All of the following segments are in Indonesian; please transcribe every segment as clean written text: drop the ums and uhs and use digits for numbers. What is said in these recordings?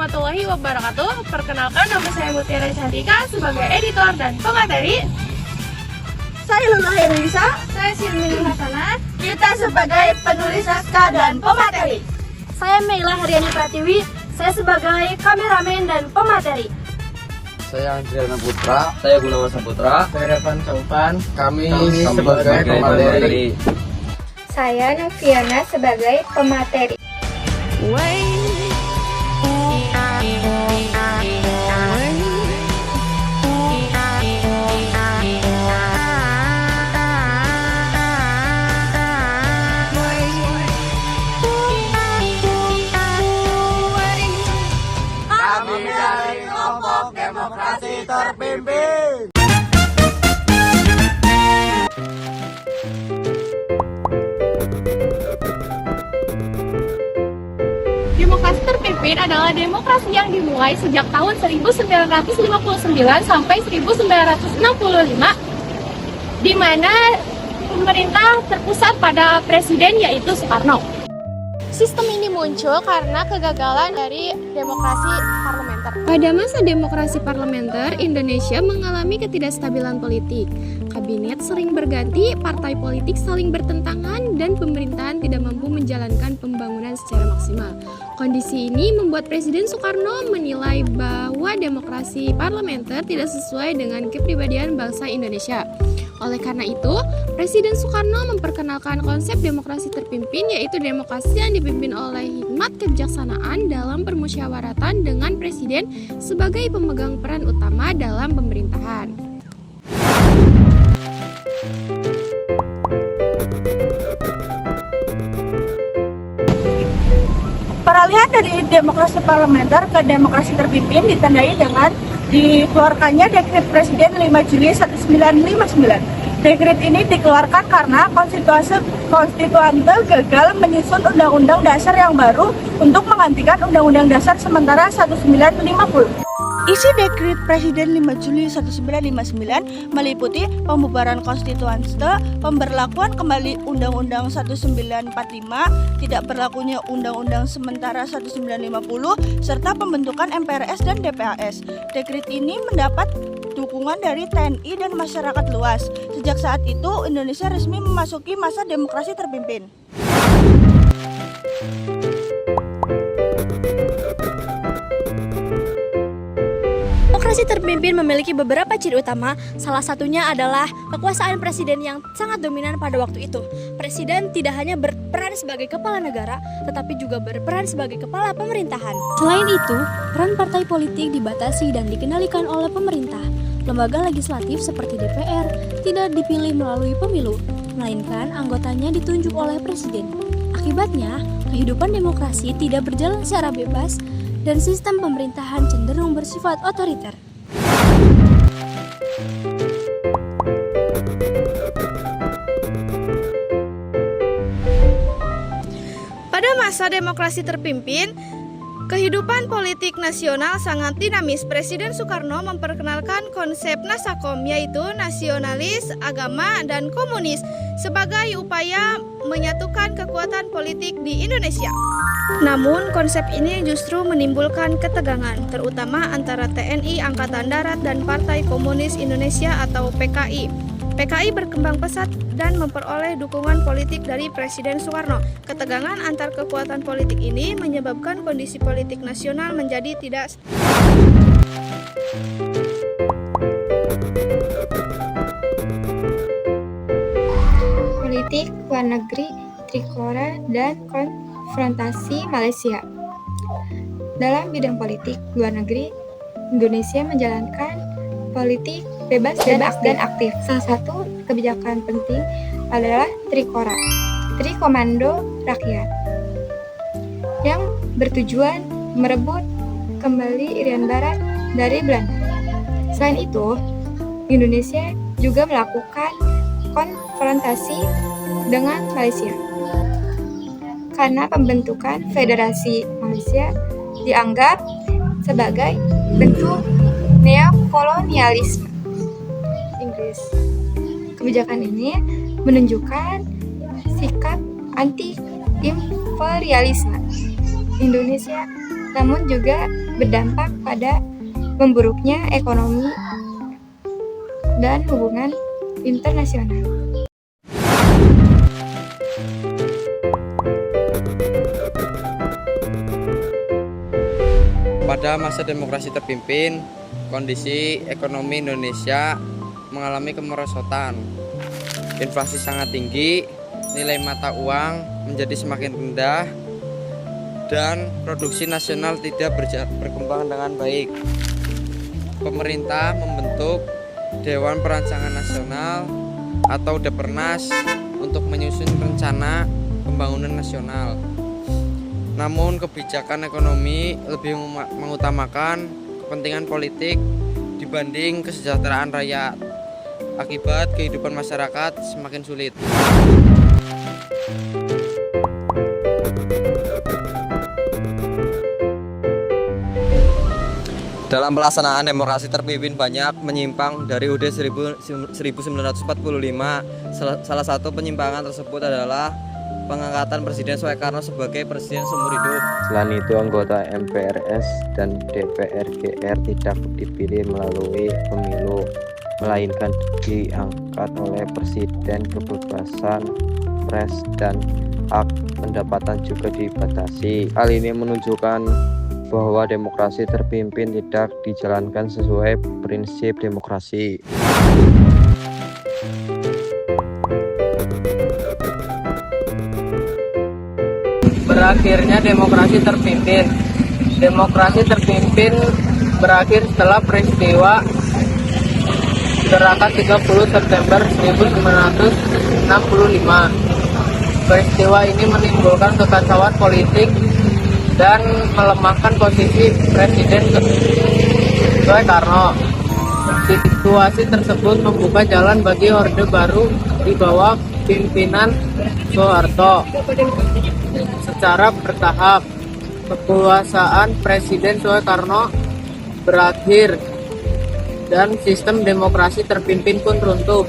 warahmatullahi wabarakatuh. Perkenalkan, nama saya Mutiara Cantika sebagai editor dan pemateri. Saya Luna Herlisa. Saya Sirmi Hasanat. Kita sebagai penulis naskah dan pemateri. Saya Meila Haryani Pratiwi. Saya sebagai kameramen dan pemateri. Saya Andriana Putra. Saya Gunawan Saputra. Saya Revan Saupan. Kami sebagai pemateri. Saya Noviana sebagai pemateri. Kami dari kelompok Demokrasi Terpimpin. Demokrasi terpimpin adalah demokrasi yang dimulai sejak tahun 1959 sampai 1965, di mana pemerintah terpusat pada presiden yaitu Soekarno. Sistem ini muncul karena kegagalan dari demokrasi parlementer. Pada masa demokrasi parlementer, Indonesia mengalami ketidakstabilan politik. Kabinet sering berganti, partai politik saling bertentangan, dan pemerintahan tidak mampu menjalankan pembangunan secara maksimal. Kondisi ini membuat Presiden Soekarno menilai bahwa demokrasi parlementer tidak sesuai dengan kepribadian bangsa Indonesia. Oleh karena itu, Presiden Soekarno memperkenalkan konsep demokrasi terpimpin, yaitu demokrasi yang dipimpin oleh hikmat kebijaksanaan dalam permusyawaratan dengan presiden sebagai pemegang peran utama dalam pemerintahan. Peralihan dari demokrasi parlementer ke demokrasi terpimpin ditandai dengan dikeluarkannya Dekret Presiden 5 Juli 1959. Dekret ini dikeluarkan karena konstituante gagal menyusun Undang-Undang Dasar yang baru untuk menggantikan Undang-Undang Dasar sementara 1950. Isi Dekret Presiden 5 Juli 1959 meliputi pembubaran konstituante, pemberlakuan kembali Undang-Undang 1945, tidak berlakunya Undang-Undang sementara 1950, serta pembentukan MPRS dan DPAS. Dekret ini mendapat dukungan dari TNI dan masyarakat luas. Sejak saat itu, Indonesia resmi memasuki masa demokrasi terpimpin. Demokrasi terpimpin memiliki beberapa ciri utama, salah satunya adalah kekuasaan presiden yang sangat dominan pada waktu itu. Presiden tidak hanya berperan sebagai kepala negara, tetapi juga berperan sebagai kepala pemerintahan. Selain itu, peran partai politik dibatasi dan dikendalikan oleh pemerintah. Lembaga legislatif seperti DPR tidak dipilih melalui pemilu, melainkan anggotanya ditunjuk oleh presiden. Akibatnya, kehidupan demokrasi tidak berjalan secara bebas dan sistem pemerintahan cenderung bersifat otoriter. Pada masa demokrasi terpimpin, kehidupan politik nasional sangat dinamis. Presiden Soekarno memperkenalkan konsep Nasakom, yaitu nasionalis, agama, dan komunis, sebagai upaya menyatukan kekuatan politik di Indonesia. Namun, konsep ini justru menimbulkan ketegangan, terutama antara TNI Angkatan Darat dan Partai Komunis Indonesia atau PKI. PKI berkembang pesat dan memperoleh dukungan politik dari Presiden Soekarno. Ketegangan antar kekuatan politik ini menyebabkan kondisi politik nasional menjadi tidak politik luar negeri, Trikora, dan konfrontasi Malaysia. Dalam bidang politik luar negeri, Indonesia menjalankan politik bebas dan aktif. Salah satu kebijakan penting adalah Trikora, Tri Komando Rakyat, yang bertujuan merebut kembali Irian Barat dari Belanda. Selain itu, Indonesia juga melakukan konfrontasi dengan Malaysia karena pembentukan Federasi Malaysia dianggap sebagai bentuk neokolonialisme Inggris. Kebijakan ini menunjukkan sikap anti-imperialisme Indonesia, namun juga berdampak pada memburuknya ekonomi dan hubungan internasional. Pada masa demokrasi terpimpin, kondisi ekonomi Indonesia mengalami kemerosotan. Inflasi sangat tinggi, nilai mata uang menjadi semakin rendah, dan produksi nasional tidak berkembang dengan baik. Pemerintah membentuk Dewan Perancangan Nasional atau Depernas untuk menyusun rencana pembangunan nasional. Namun kebijakan ekonomi lebih mengutamakan kepentingan politik dibanding kesejahteraan rakyat. Akibat kehidupan masyarakat semakin sulit. Dalam pelaksanaan demokrasi terpimpin banyak menyimpang dari UUD 1945. Salah satu penyimpangan tersebut adalah pengangkatan Presiden Soekarno sebagai presiden seumur hidup. Selain itu, anggota MPRS dan DPR GR tidak dipilih melalui pemilu, melainkan diangkat oleh presiden. Kebebasan pers dan hak pendapatan juga dibatasi. Hal ini menunjukkan bahwa demokrasi terpimpin tidak dijalankan sesuai prinsip demokrasi. Berakhirnya demokrasi terpimpin. Demokrasi terpimpin berakhir setelah peristiwa gerakan 30 September 1965. Peristiwa ini menimbulkan kekacauan politik dan melemahkan posisi Presiden Soekarno. Situasi tersebut membuka jalan bagi Orde Baru di bawah pimpinan Soeharto. Secara bertahap, kekuasaan Presiden Soekarno berakhir dan sistem demokrasi terpimpin pun runtuh.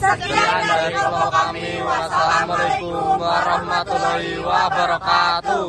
Sekian dari kelompok kami. Wassalamualaikum warahmatullahi wabarakatuh.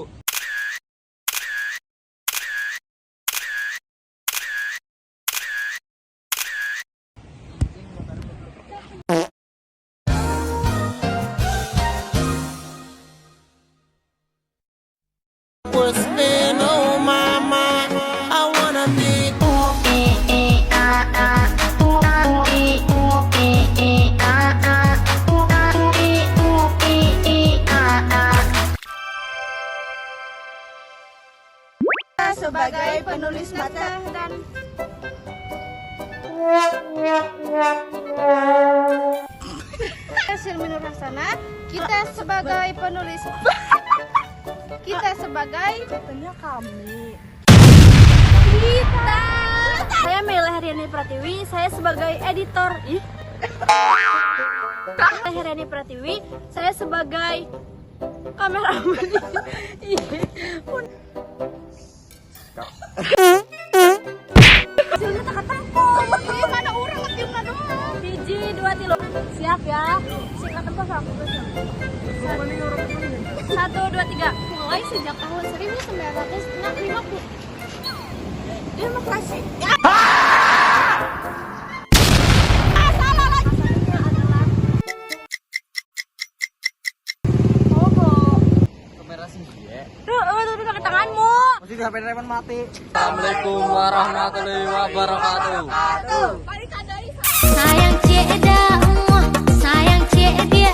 Sebagai penulis mata dan Silminur Hasanah, kita sebagai penulis, kita sebagai katanya kami. Saya Mela Heriani Pratiwi, saya sebagai editor. Heriani Pratiwi, saya sebagai kameramen. mana orang ngetimna doang. Biji 2 kilo. Siap ya. Singkat tempat aku. 1, 2, 3. Mulai sejak tahun 1950. Demokrasi. Tuh pakai tanganmu. Assalamualaikum warahmatullahi wabarakatuh. Balik ada Sayang ceda, sayang ceda.